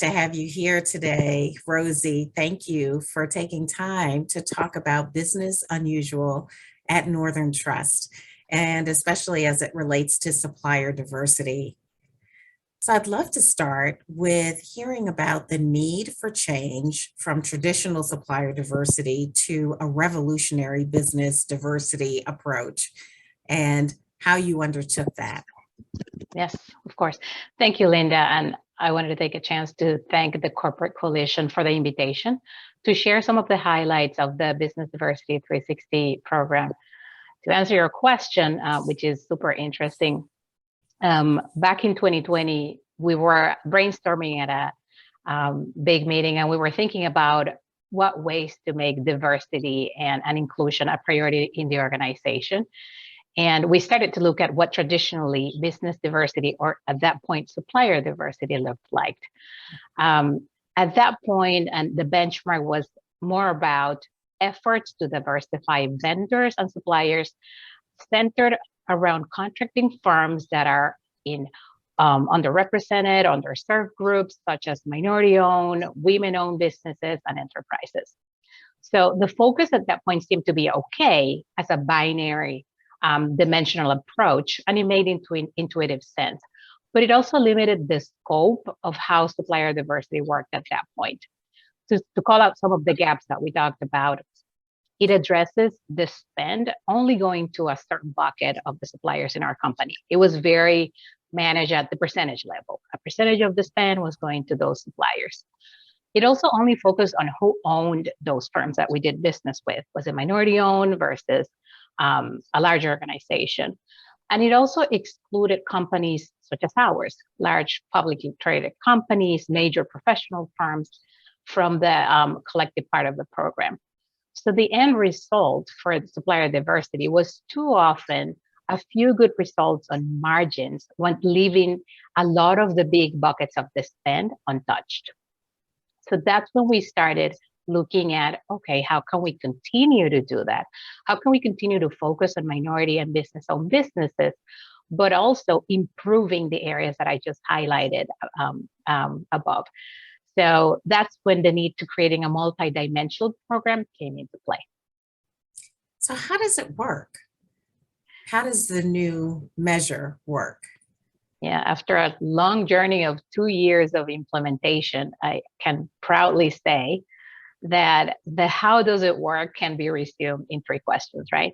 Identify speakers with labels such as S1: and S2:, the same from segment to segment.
S1: to have you here today, Rosi. Thank you for taking time to talk about business unusual at Northern Trust, and especially as it relates to supplier diversity. So I'd love to start with hearing about the need for change from traditional supplier diversity to a revolutionary business diversity approach and how you undertook that.
S2: Yes, of course. Thank you, Linda. And I wanted to take a chance to thank the Corporate Coalition for the invitation to share some of the highlights of the Business Diversity 360 program. To answer your question, which is super interesting, back in 2020, we were brainstorming at a big meeting, and we were thinking about what ways to make diversity and inclusion a priority in the organization. And we started to look at what traditionally business diversity, or at that point, supplier diversity looked like. At that point, and the benchmark was more about efforts to diversify vendors and suppliers centered around contracting firms that are in underrepresented, underserved groups, such as minority-owned, women-owned businesses, and enterprises. So the focus at that point seemed to be okay as a binary dimensional approach, and it made intuitive sense. But it also limited the scope of how supplier diversity worked at that point. To call out some of the gaps that we talked about, it addresses the spend only going to a certain bucket of the suppliers in our company. It was very managed at the percentage level. A percentage of the spend was going to those suppliers. It also only focused on who owned those firms that we did business with. Was it minority owned versus a large organization? And it also excluded companies such as ours, large publicly traded companies, major professional firms, from the collective part of the program. So the end result for the supplier diversity was too often a few good results on margins when leaving a lot of the big buckets of the spend untouched. So that's when we started looking at, okay, how can we continue to do that? How can we continue to focus on minority and business-owned businesses, but also improving the areas that I just highlighted above? So that's when the need to creating a multi-dimensional program came into play.
S1: So how does it work? How does the new measure work?
S2: Yeah, after a long journey of 2 years of implementation, I can proudly say that the how does it work can be resumed in 3 questions, right?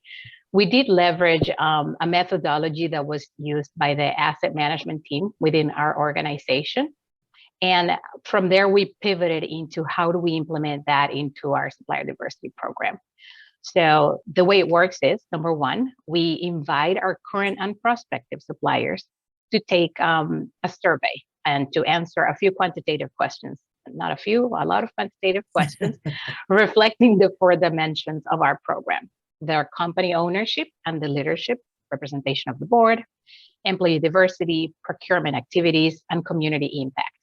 S2: We did leverage a methodology that was used by the asset management team within our organization. And from there, we pivoted into how do we implement that into our supplier diversity program. So the way it works is, number one, we invite our current and prospective suppliers to take a survey and to answer a few quantitative questions. Not a few, a lot of quantitative questions, reflecting the 4 dimensions of our program: their company ownership and the leadership, representation of the board, employee diversity, procurement activities, and community impact.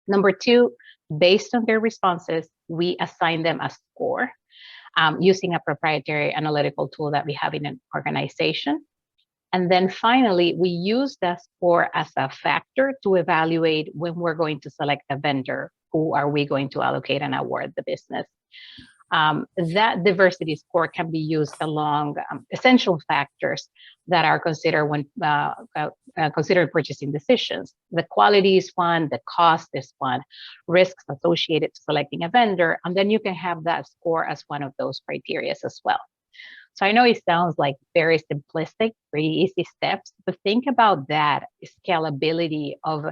S2: Number 2, based on their responses, we assign them a score using a proprietary analytical tool that we have in an organization. And then finally, we use that score as a factor to evaluate when we're going to select a vendor, who are we going to allocate and award the business. That diversity score can be used along essential factors that are considered when considered purchasing decisions. The quality is one, the cost is one, risks associated to selecting a vendor, and then you can have that score as one of those criteria as well. So I know it sounds like very simplistic, pretty easy steps, but think about that scalability of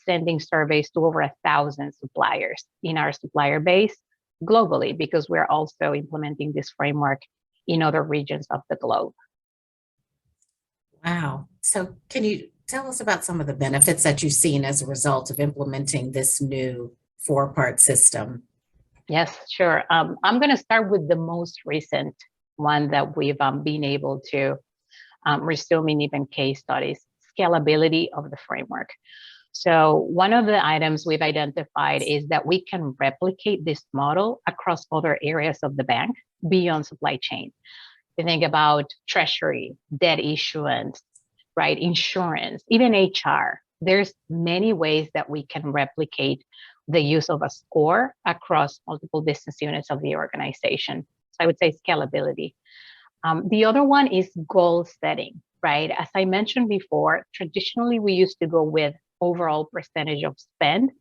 S2: sending surveys to over 1,000 suppliers in our supplier base globally, because we're also implementing this framework in other regions of the globe.
S1: Wow. So can you tell us about some of the benefits that you've seen as a result of implementing this new 4-part system?
S2: Yes, sure. I'm going to start with the most recent one that we've been able to resume in even case studies: scalability of the framework. So one of the items we've identified is that we can replicate this model across other areas of the bank beyond supply chain. You think about treasury, debt issuance, right? Insurance, even HR. There's many ways that we can replicate the use of a score across multiple business units of the organization. So I would say scalability. The other one is goal setting, right? As I mentioned before, traditionally we used to go with overall percentage of spend,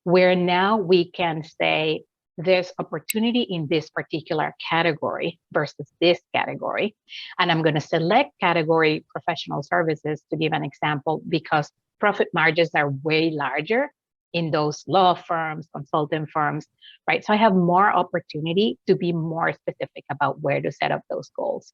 S2: where now we can say there's opportunity in this particular category versus this category. And I'm going to select category professional services to give an example because profit margins are way larger in those law firms, consulting firms, right? So I have more opportunity to be more specific about where to set up those goals.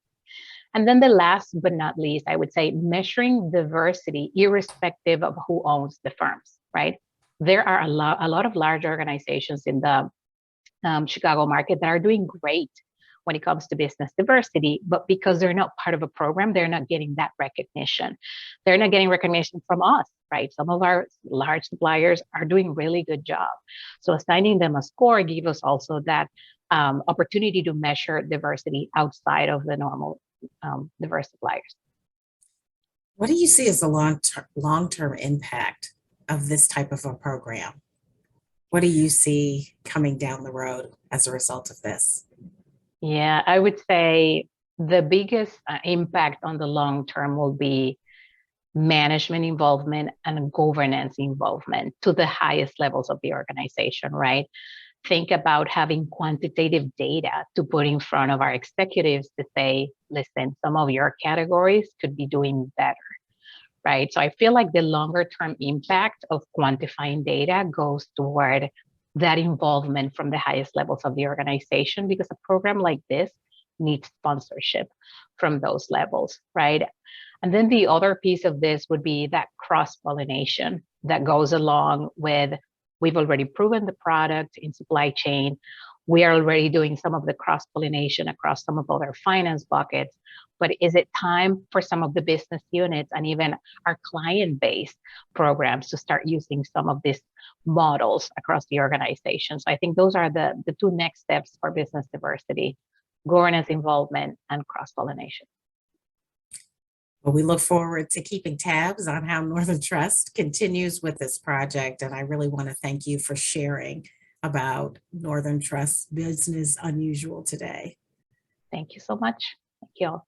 S2: And then the last but not least, I would say measuring diversity irrespective of who owns the firms, right? There are a lot of large organizations in the Chicago market that are doing great when it comes to business diversity, but because they're not part of a program, they're not getting that recognition. They're not getting recognition from us, right? Some of our large suppliers are doing really good job. So assigning them a score gives us also that opportunity to measure diversity outside of the normal diverse suppliers.
S1: What do you see as the long-term impact of this type of a program? What do you see coming down the road as a result of this?
S2: Yeah, I would say the biggest impact on the long term will be management involvement and governance involvement to the highest levels of the organization, right? Think about having quantitative data to put in front of our executives to say, listen, some of your categories could be doing better, right? So I feel like the longer term impact of quantifying data goes toward that involvement from the highest levels of the organization, because a program like this needs sponsorship from those levels, right? And then the other piece of this would be that cross-pollination that goes along with, we've already proven the product in supply chain. We are already doing some of the cross-pollination across some of other finance buckets. But is it time for some of the business units and even our client-based programs to start using some of these models across the organization? So I think those are the two next steps for business diversity: governance involvement and cross-pollination.
S1: Well, we look forward to keeping tabs on how Northern Trust continues with this project. And I really want to thank you for sharing about Northern Trust Business Unusual today.
S2: Thank you so much. Thank you all.